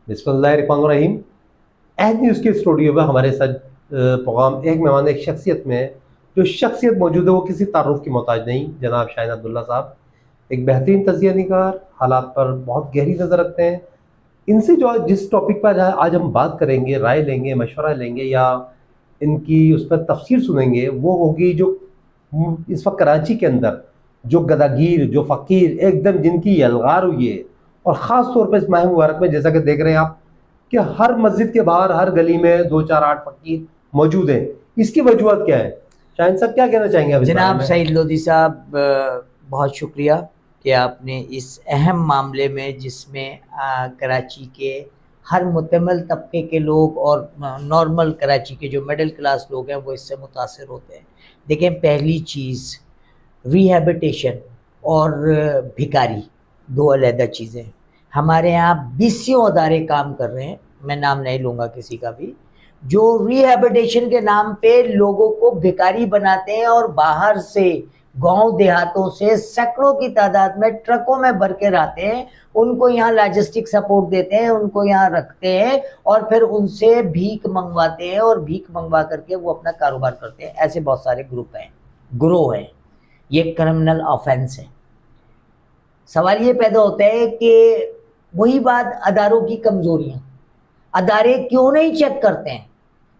बिस्मिल्लाहिर्रहमानिर्रहीम। अहद न्यूज़ के स्टूडियो में हमारे साथ प्रोग्राम एक मेहमान एक शख्सियत में है। जो शख्सियत मौजूद है वो किसी तारुफ की मोहताज नहीं, जनाब शाहीन अब्दुल्ला साहब। एक बेहतरीन तजिया निगार, हालात पर बहुत गहरी नज़र रखते हैं। इनसे जो जिस टॉपिक पर आज हम बात करेंगे, राय लेंगे, मशवरा लेंगे या इनकी उस पर तफसीर सुनेंगे, वो होगी जो इस वक्त कराची के अंदर जो गदागीर, जो फ़कीर एकदम जिनकी यलगार हुई है, और ख़ास तौर पर इस माह मुबारक में जैसा कि देख रहे हैं आप कि हर मस्जिद के बाहर हर गली में 2 4 8 फ़कीर मौजूद हैं। इसकी वजूहत क्या है? शाहीन साहब क्या कहना चाहेंगे आप इस बारे जनाब में? सईद लोधी साहब, बहुत शुक्रिया कि आपने इस अहम मामले में, जिसमें कराची के हर मुतमल तबके के लोग और नॉर्मल कराची के जो मिडिल क्लास लोग हैं वो इससे मुतासर होते हैं। देखें, पहली चीज़ रिहैबिटेशन और भिखारी दो अलग चीज़ें हैं। हमारे यहाँ 20 अदारे काम कर रहे हैं, मैं नाम नहीं लूँगा किसी का भी, जो रिहैबिटेशन के नाम पे लोगों को भिखारी बनाते हैं और बाहर से गांव देहातों से सैकड़ों की तादाद में ट्रकों में भर के लाते हैं, उनको यहाँ लॉजिस्टिक सपोर्ट देते हैं, उनको यहाँ रखते हैं और फिर उनसे भीख मंगवाते हैं और भीख मंगवा करके वो अपना कारोबार करते हैं। ऐसे बहुत सारे ग्रुप हैं, ग्रोह हैं। ये क्रिमिनल ऑफेंस है। सवाल ये पैदा होता है कि वही बात, अदारों की कमजोरियां, अदारे क्यों नहीं चेक करते हैं?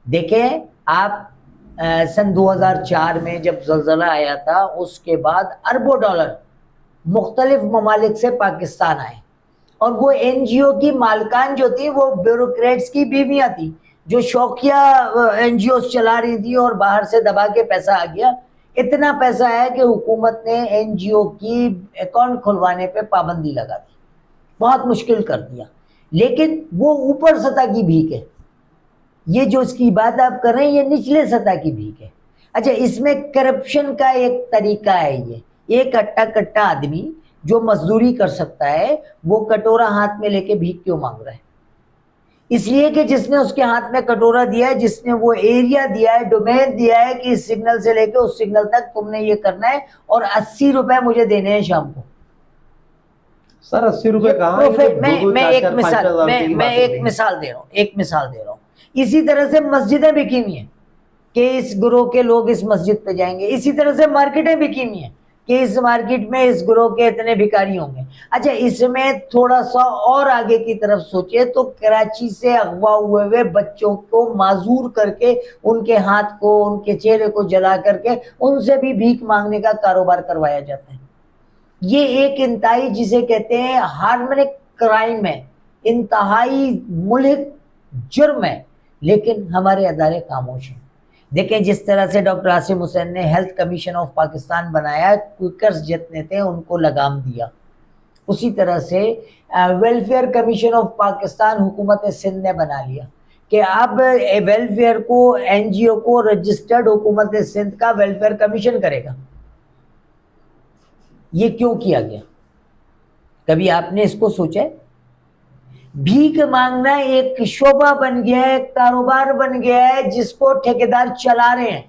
देखें आप, सन 2004 में जब ज़लज़ला आया था, उसके बाद अरबों डॉलर मुख्तलिफ ममालिक से पाकिस्तान आए और वो एनजीओ की मालकान जो थी वो ब्यूरोक्रेट्स की बीवियां थी, जो शौकिया एनजीओ चला रही थी और बाहर से दबा के पैसा आ गया। इतना पैसा है कि हुकूमत ने एनजीओ की अकाउंट खुलवाने पे पाबंदी लगा दी, बहुत मुश्किल कर दिया। लेकिन वो ऊपर सतह की भीख है। ये जो इसकी बात आप कर रहे हैं, ये निचले सतह की भीख है। अच्छा, इसमें करप्शन का एक तरीका है। ये एक अट्टा कट्टा आदमी जो मजदूरी कर सकता है, वो कटोरा हाथ में लेके भीख क्यों मांग रहा है? इसलिए कि जिसने उसके हाथ में कटोरा दिया है, जिसने वो एरिया दिया है, डोमेन दिया है कि इस सिग्नल से लेके उस सिग्नल तक तुमने ये करना है और 80 रुपए मुझे देने हैं शाम को। सर 80 रुपये कहाँ? ये तो मैं एक 2 2 4 4 5 5 हज़ार की बात हो रही है। मिसाल दे रहा हूँ, एक मिसाल दे रहा हूँ। इसी तरह से मस्जिदें बिकी हुई हैं कि इस ग्रोह के लोग इस मस्जिद पे जाएंगे। इसी तरह से मार्केटें बिकी हुई हैं कि इस मार्केट में इस ग्रोह के इतने भिखारी होंगे। अच्छा, इसमें थोड़ा सा और आगे की तरफ सोचे तो कराची से अगवा हुए बच्चों को माजूर करके उनके हाथ को, उनके चेहरे को जला करके उनसे भी भीख मांगने का कारोबार करवाया जाता है। ये एक इंतहाई, जिसे कहते हैं हार्मोनिक क्राइम है, इंतहाई मुल्हिक जुर्म है, लेकिन हमारे अदारे खामोश हैं। देखें, जिस तरह से डॉक्टर आसिम हुसैन ने हेल्थ कमीशन ऑफ पाकिस्तान बनाया, क्विकर्स जितने थे उनको लगाम दिया, उसी तरह से वेलफेयर कमीशन ऑफ पाकिस्तान हुकूमत सिंध ने बना लिया कि अब वेलफेयर को, एनजीओ को रजिस्टर्ड हुकूमत सिंध का वेलफेयर कमीशन करेगा। ये क्यों किया गया? कभी आपने इसको सोचा है? भीख मांगना एक शोबा बन गया है, एक कारोबार बन गया है, जिसको ठेकेदार चला रहे हैं,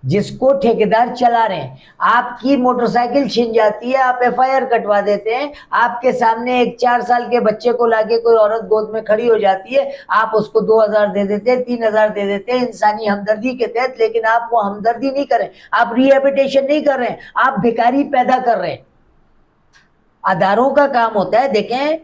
जिसको ठेकेदार चला रहे हैं। आपकी मोटरसाइकिल छिन जाती है, आप एफआईआर कटवा देते हैं, आपके सामने एक 4 साल के बच्चे को लाके कोई औरत गोद में खड़ी हो जाती है, आप उसको 2000 दे देते हैं, 3000 दे देते हैं इंसानी हमदर्दी के तहत, लेकिन आप वो हमदर्दी नहीं कर रहे, आप रिहेबिटेशन नहीं कर रहे हैं, आप भिखारी पैदा कर रहे हैं। अदारों का काम होता है। देखें,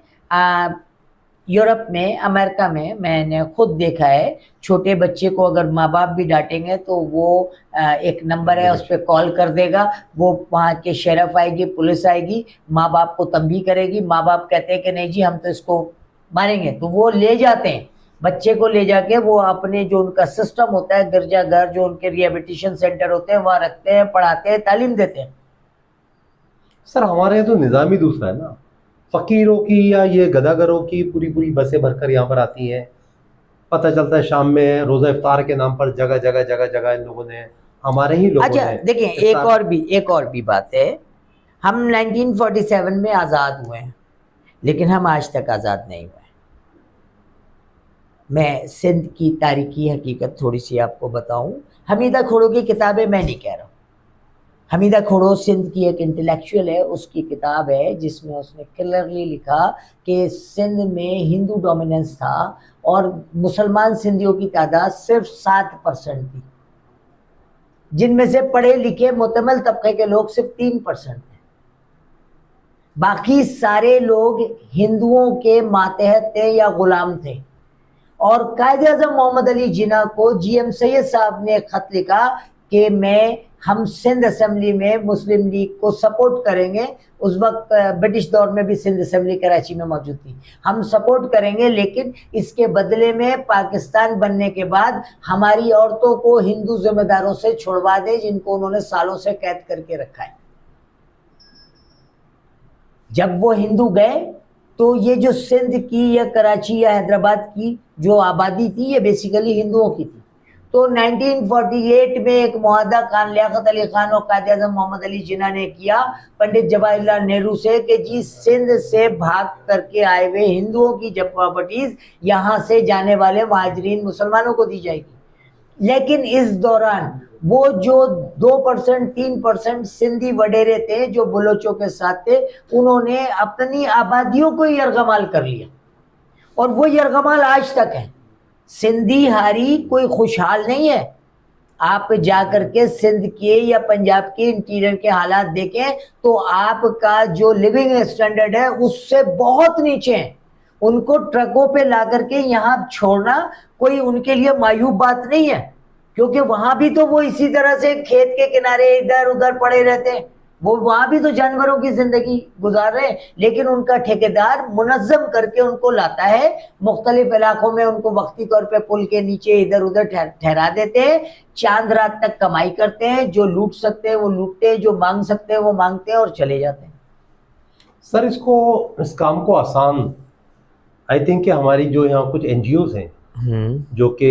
यूरोप में, अमेरिका में मैंने खुद देखा है, छोटे बच्चे को अगर माँ बाप भी डांटेंगे तो वो एक नंबर है, उस पर कॉल कर देगा, वो वहाँ के शेरफ आएगी, पुलिस आएगी, माँ बाप को तंबी करेगी, माँ बाप कहते हैं कि नहीं जी हम तो इसको मारेंगे, तो वो ले जाते हैं बच्चे को, ले जाके वो अपने जो उनका सिस्टम होता है, गिरजाघर, जो उनके रिहेबिलिटेशन सेंटर होते हैं, वहाँ रखते हैं, पढ़ाते हैं, तालीम देते हैं। सर हमारे यहाँ तो निज़ाम ही दूसरा है ना। फ़कीरों की या ये गदागरों की पूरी पूरी बसें भरकर यहाँ पर आती हैं। पता चलता है शाम में रोज़ा इफ्तार के नाम पर जगह जगह जगह जगह इन लोगों ने, हमारे ही लोगों अच्छा ने देखिए, एक और भी बात है। हम 1947 में आज़ाद हुए हैं, लेकिन हम आज तक आज़ाद नहीं हुए। मैं सिंध की तारीखी हकीकत थोड़ी सी आपको बताऊं। हमीदा खोड़ो की किताबें मैं नहीं कह रहा हूँ, हमीदा खोड़ो सिंध की एक इंटेलेक्चुअल है, उसकी किताब है जिसमें उसने क्लियरली लिखा कि सिंध में हिंदू डोमिनेंस था और मुसलमान सिंधियों की तादाद सिर्फ 7% थी, जिनमें से पढ़े लिखे मुतमल तबके के लोग सिर्फ 3% थे। बाकी सारे लोग हिंदुओं के मातहत थे या गुलाम थे। और कायदे आज़म मोहम्मद अली जिन्ना को GM सैयद साहब ने खत लिखा कि हम सिंध असेंबली में मुस्लिम लीग को सपोर्ट करेंगे। उस वक्त ब्रिटिश दौर में भी सिंध असेंबली कराची में मौजूद थी। हम सपोर्ट करेंगे, लेकिन इसके बदले में पाकिस्तान बनने के बाद हमारी औरतों को हिंदू जिम्मेदारों से छुड़वा दे, जिनको उन्होंने सालों से कैद करके रखा है। जब वो हिंदू गए तो ये जो सिंध की या कराची या हैदराबाद की जो आबादी थी, ये बेसिकली हिंदुओं की थी। तो 1948 में एक मुआहदा खान लियाकत अली खान और कायद आज़म मोहम्मद अली जिन्ना ने किया पंडित जवाहरलाल नेहरू से कि जी सिंध से भाग करके आए हुए हिंदुओं की जब प्रॉपर्टीज यहाँ से जाने वाले महाजरीन मुसलमानों को दी जाएगी। लेकिन इस दौरान वो जो 2% 3% सिंधी वडेरे थे जो बलोचों के साथ थे, उन्होंने अपनी आबादियों को यरगमाल कर लिया और वो यरगमाल आज तक है। सिंधी हारी कोई खुशहाल नहीं है। आप जा करके सिंध के या पंजाब के इंटीरियर के हालात देखें तो आपका जो लिविंग स्टैंडर्ड है उससे बहुत नीचे है। उनको ट्रकों पे ला करके यहाँ छोड़ना कोई उनके लिए मायूब बात नहीं है, क्योंकि वहां भी तो वो इसी तरह से खेत के किनारे इधर उधर पड़े रहते हैं। वो वहां भी तो जानवरों की जिंदगी गुजार रहे हैं, लेकिन उनका ठेकेदार मुनज्जम करके उनको लाता है, मुख्तलिफ इलाकों में उनको वक्ती तौर पे पुल के नीचे इधर उधर ठहरा देते हैं। चांद रात तक कमाई करते हैं, जो लूट सकते हैं वो लूटते हैं, जो मांग सकते हैं वो मांगते हैं और चले जाते हैं। सर इस काम को आसान आई थिंक कि हमारी जो यहाँ कुछ NGOs हैं जो कि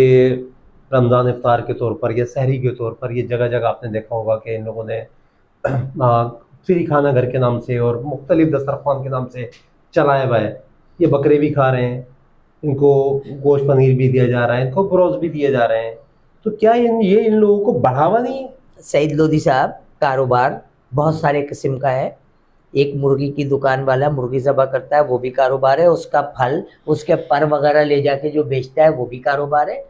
रमज़ान इफ्तार के तौर पर या सहरी के तौर पर, ये जगह जगह आपने देखा होगा कि इन लोगों ने फ्री खाना घर के नाम से और मुख्तलिफ दस्तरखान के नाम से चलाया हुआ है। ये बकरे भी खा रहे हैं, इनको गोश्त पनीर भी दिया जा रहा है, इनको ब्रोज भी दिए जा रहे हैं। तो क्या ये इन लोगों को बढ़ावा नहीं है? सईद लोधी साहब, कारोबार बहुत सारे किस्म का है। एक मुर्गी की दुकान वाला मुर्गी ज़बह करता है, वो भी कारोबार है। उसका फल, उसके पर वगैरह ले जाके जो बेचता है वो भी कारोबार है।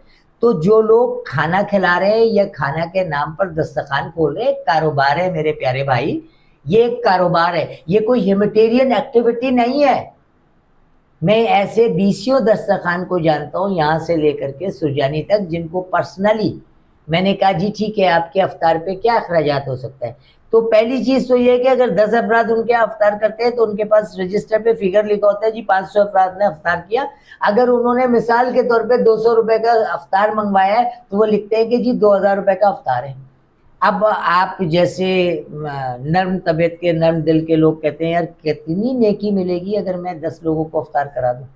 तो जो लोग खाना खिला रहे हैं या खाना के नाम पर दस्तरखान खोल रहे हैं, कारोबार है मेरे प्यारे भाई, ये एक कारोबार है, ये कोई ह्यूमैनिटेरियन एक्टिविटी नहीं है। मैं ऐसे 20 दस्तरखान को जानता हूँ यहाँ से लेकर के सुरजानी तक, जिनको पर्सनली मैंने कहा जी ठीक है आपके अफ्तार पे क्या अखराजात हो सकता है। तो पहली चीज़ तो ये है कि अगर 10 अफराद उनके अफ्तार करते हैं तो उनके पास रजिस्टर पे फिगर लिखा होता है जी 500 अफराद ने अफ्तार किया। अगर उन्होंने मिसाल के तौर पे 200 रुपए का अफ्तार मंगवाया है तो वो लिखते हैं कि जी 2000 रुपए का अफ्तार है। अब आप जैसे नर्म तबीयत के नर्म दिल के लोग कहते हैं यार कितनी नेकी मिलेगी अगर मैं 10 लोगों को अफ्तार करा दूं।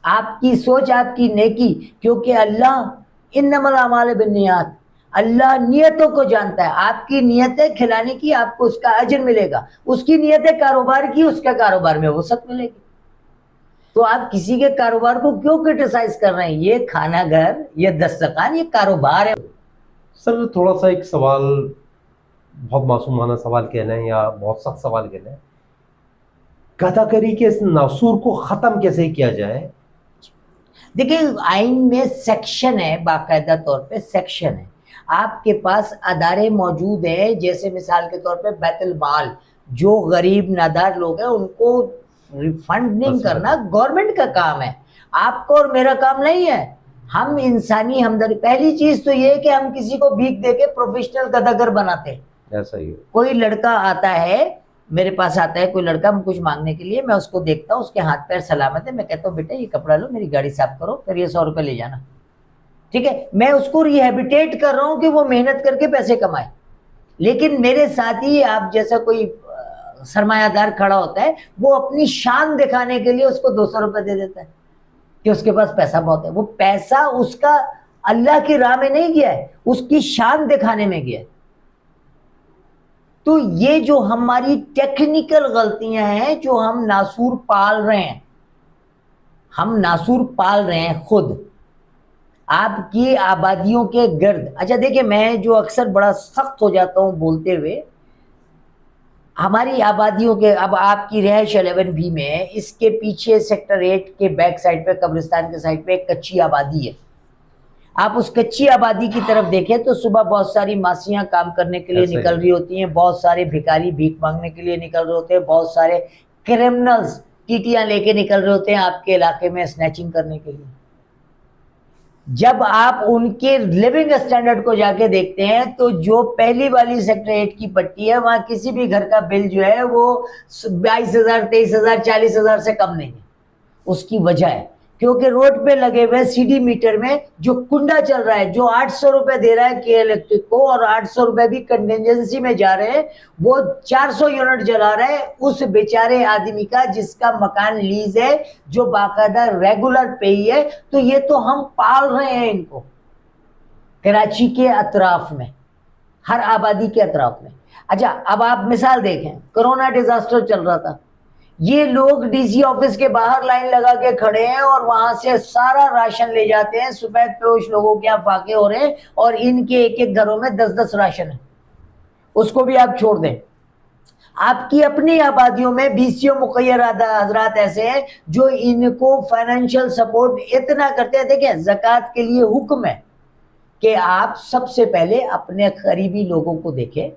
आपकी सोच, आपकी नेकी, क्योंकि अल्लाह इन्नमल अमाल बिन्नियात, अल्लाह नियतों को जानता है। आपकी नीयत है खिलाने की, आपको उसका अजर मिलेगा। उसकी नीयत है कारोबार की, उसका कारोबार में वसअत मिलेगी। तो आप किसी के कारोबार को क्यों क्रिटिसाइज कर रहे हैं? ये खाना घर, ये दस्तरखान, ये कारोबार है। सर थोड़ा सा एक सवाल, बहुत मासूमाना सवाल कहना है या बहुत सख्त सवाल कहना है, गदाकरी के इस नासूर को ख़त्म कैसे किया जाए? देखिए आइन में सेक्शन है, बाकायदा तौर पे सेक्शन है। आपके पास अदारे मौजूद है, जैसे मिसाल के तौर पे बैतुल माल, जो गरीब नादार लोग हैं उनको रिफंडिंग करना गवर्नमेंट का काम है, आपको और मेरा काम नहीं है। हम इंसानी हमदर्दी, पहली चीज तो ये है कि हम किसी को भीख देके प्रोफेशनल गदागर बनाते हैं। ऐसा ही है। कोई लड़का आता है मेरे पास, आता है कोई लड़का कुछ मांगने के लिए, मैं उसको देखता हूँ उसके हाथ पैर सलामत है, मैं कहता हूँ बेटा ये कपड़ा लो, मेरी गाड़ी साफ करो, फिर ये 100 रुपये ले जाना, ठीक है। मैं उसको रिहेबिटेट कर रहा हूँ कि वो मेहनत करके पैसे कमाए। लेकिन मेरे साथ ही आप जैसा कोई सरमायादार खड़ा होता है, वो अपनी शान दिखाने के लिए उसको 200 रुपये दे देता है कि उसके पास पैसा बहुत है। वो पैसा उसका अल्लाह की राह में नहीं गया है, उसकी शान दिखाने में गया है। तो ये जो हमारी टेक्निकल गलतियां हैं, जो हम नासूर पाल रहे हैं, हम नासूर पाल रहे हैं खुद आपकी आबादियों के गर्द। अच्छा देखिए, मैं जो अक्सर बड़ा सख्त हो जाता हूँ बोलते हुए, हमारी आबादियों के, अब आपकी रिहाइश 11B में है, इसके पीछे सेक्टर 8 के बैक साइड पे, कब्रिस्तान के साइड पे एक कच्ची आबादी है। आप उस कच्ची आबादी की तरफ देखें तो सुबह बहुत सारी मासियां काम करने के लिए ऐसे निकल ही। रही होती हैं, बहुत सारे भिखारी भीख मांगने के लिए निकल रहे होते हैं, बहुत सारे क्रिमिनल्स टीटियां लेके निकल रहे होते हैं आपके इलाके में स्नैचिंग करने के लिए। जब आप उनके लिविंग स्टैंडर्ड को जाके देखते हैं तो जो पहली वाली सेक्टर 8 की पट्टी है, वहां किसी भी घर का बिल जो है वो 22,000, 23,000, 40,000 से कम नहीं है। उसकी वजह है क्योंकि रोड पे लगे हुए सीडी मीटर में जो कुंडा चल रहा है, जो 800 रुपए दे रहा है के इलेक्ट्रिक को, और 800 रुपए भी कंटिजेंसी में जा रहे हैं, वो 400 यूनिट जला रहा है उस बेचारे आदमी का जिसका मकान लीज है, जो बाकायदा रेगुलर पे ही है। तो ये तो हम पाल रहे हैं इनको कराची के अतराफ में, हर आबादी के अतराफ में। अच्छा, अब आप मिसाल देखें, कोरोना डिजास्टर चल रहा था, ये लोग डीसी ऑफिस के बाहर लाइन लगा के खड़े हैं और वहां से सारा राशन ले जाते हैं। सफेद पोश लोगों के यहाँ फाके हो रहे हैं और इनके एक एक घरों में 10-10 राशन है, उसको भी आप छोड़ दें। आपकी अपनी आबादियों में बीसीओ मुकैयर हजरात ऐसे हैं जो इनको फाइनेंशियल सपोर्ट इतना करते हैं। देखिए, ज़कात के लिए हुक्म है कि आप सबसे पहले अपने करीबी लोगों को देखें,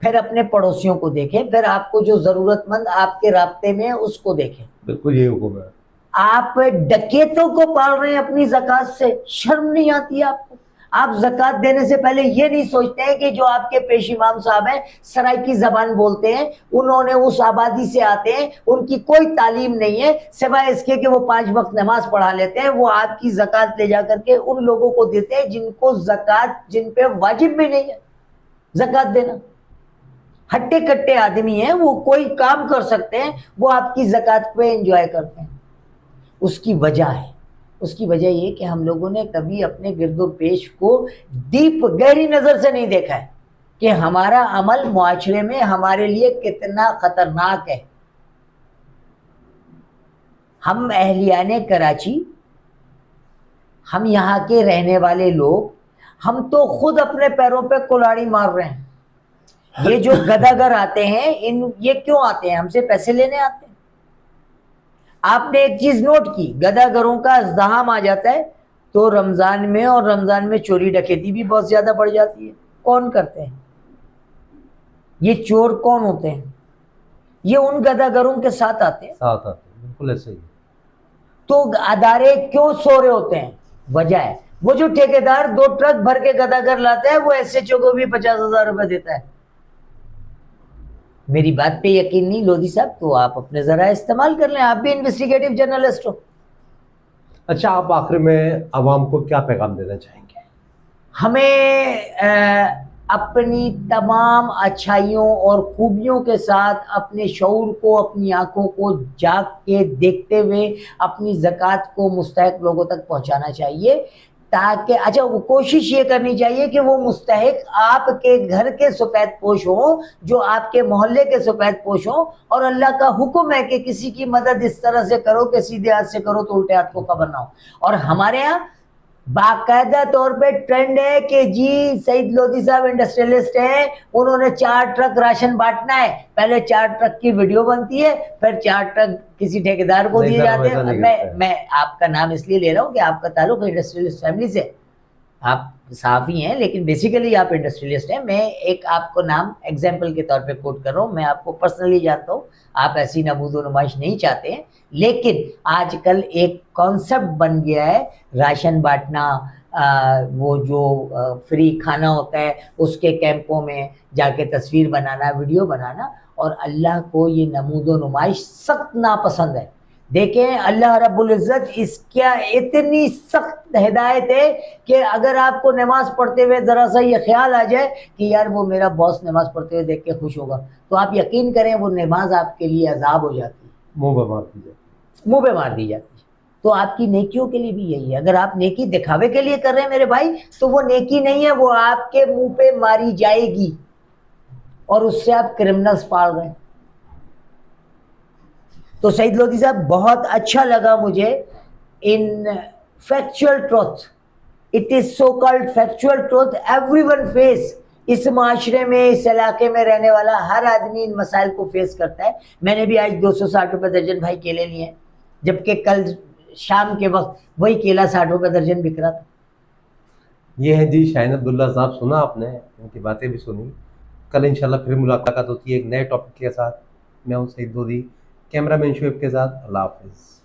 फिर अपने पड़ोसियों को देखें, फिर आपको जो जरूरतमंद आपके रास्ते में है उसको देखें। बिल्कुल ये हुक्म है। आप डकैतों को पाल रहे हैं अपनी ज़कात से, शर्म नहीं आती है आपको? आप ज़कात देने से पहले ये नहीं सोचते हैं कि जो आपके पेश इमाम साहब हैं, सराइकी ज़बान बोलते हैं, उन्होंने उस आबादी से आते हैं, उनकी कोई तालीम नहीं है सिवाय इसके कि वो 5 वक्त नमाज पढ़ा लेते हैं। वो आपकी ज़कात ले जा करके उन लोगों को देते हैं जिनको ज़कात, जिन पे वाजिब भी नहीं है ज़कात देना। हट्टे कट्टे आदमी हैं, वो कोई काम कर सकते हैं, वो आपकी ज़कात पे एंजॉय करते हैं। उसकी वजह है, उसकी वजह ये कि हम लोगों ने कभी अपने गिरदो पेश को डीप, गहरी नजर से नहीं देखा है कि हमारा अमल मुआशरे में हमारे लिए कितना खतरनाक है। हम अहलियाने कराची, हम यहाँ के रहने वाले लोग, हम तो खुद अपने पैरों पे कुल्हाड़ी मार रहे हैं। ये जो गदागर आते हैं, ये क्यों आते हैं? हमसे पैसे लेने आते हैं। आपने एक चीज नोट की, गदागरों का इज़्दिहाम आ जाता है तो रमजान में, और रमजान में चोरी डकैती भी बहुत ज्यादा बढ़ जाती है। कौन करते हैं ये? चोर कौन होते हैं? ये उन गदागरों के साथ आते हैं। बिल्कुल ऐसे ही। तो अदारे क्यों सो रहे होते हैं? वजह है, वो जो ठेकेदार 2 ट्रक भर के गदागर लाता है, वो एसएचओ को भी 50,000 रुपए देता है। मेरी बात पे यकीन नहीं लोधी साहब, तो आप अपने जरा इस्तेमाल कर लें, आप भी इन्वेस्टिगेटिव जर्नलिस्ट हो। अच्छा, आप आखिर में आवाम को क्या पैगाम देना चाहेंगे? हमें अपनी तमाम अच्छाइयों और खूबियों के साथ अपने शऊर को, अपनी आंखों को जाग के देखते हुए अपनी ज़कात को मुस्तहिक लोगों तक पहुंचाना चाहिए, ताकि, अच्छा, वो कोशिश ये करनी चाहिए कि वो मुस्तहिक आपके घर के सफ़ेद पोश हों, जो आपके मोहल्ले के सफ़ेद पोश हों। और अल्लाह का हुक्म है कि किसी की मदद इस तरह से करो कि सीधे हाथ से करो तो उल्टे हाथ को खबर ना हो। और हमारे यहाँ बाकायदा तौर पे ट्रेंड है कि जी सईद लोधी साहब इंडस्ट्रियलिस्ट हैं, उन्होंने 4 ट्रक राशन बांटना है। पहले 4 ट्रक की वीडियो बनती है, फिर 4 ट्रक किसी ठेकेदार को दिए जाते हैं। मैं आपका नाम इसलिए ले रहा हूँ कि आपका ताल्लुक इंडस्ट्रियलिस्ट फैमिली से, आप साफ़ी हैं लेकिन बेसिकली आप इंडस्ट्रियलिस्ट हैं। मैं एक आपको नाम एग्जाम्पल के तौर पे कोट कर रहा हूँ, मैं आपको पर्सनली जानता हूँ, आप ऐसी नमूदो नुमाइश नहीं चाहते हैं, लेकिन आजकल एक कॉन्सेप्ट बन गया है राशन बांटना, वो जो फ्री खाना होता है उसके कैंपों में जाके तस्वीर बनाना, वीडियो बनाना, और अल्लाह को ये नमूदो नुमाइश सख्त नापसंद है। देखें, अल्लाह रब्बुल इज़्ज़त इसका इतनी सख्त हिदायत है कि अगर आपको नमाज पढ़ते हुए ज़रा सा ये ख्याल आ जाए कि यार वो मेरा बॉस नमाज पढ़ते हुए देख के खुश होगा, तो आप यकीन करें वो नमाज आपके लिए अजाब हो जाती है, मुंह पे मार दी जाती है, मुंह पे मार दी जाती है। तो आपकी नेकियों के लिए भी यही है। अगर आप नेकी दिखावे के लिए कर रहे हैं मेरे भाई, तो वो नेकी नहीं है, वो आपके मुंह पे मारी जाएगी और उससे आप क्रिमिनल्स पाल रहे हैं। तो सईद लोधी साहब, बहुत अच्छा लगा मुझे इन factual truth, it is so called factual truth everyone face, इस माशरे में, इस इलाके में रहने वाला हर आदमी इन मसाइल को फेस करता है। मैंने भी आज 260 रुपये दर्जन भाई केले लिए हैं, जबकि कल शाम के वक्त वही केला 60 रुपये दर्जन बिक रहा था। ये है जी शाहीन अब्दुल्ला साहब, सुना आपने, उनकी बातें भी सुनी। कल इंशाल्लाह फिर मुलाकात होती है एक नए टॉपिक के साथ। मैं हूं सईद लोधी, कैमरामैन शुएब के साथ। अल्लाह हाफिज़।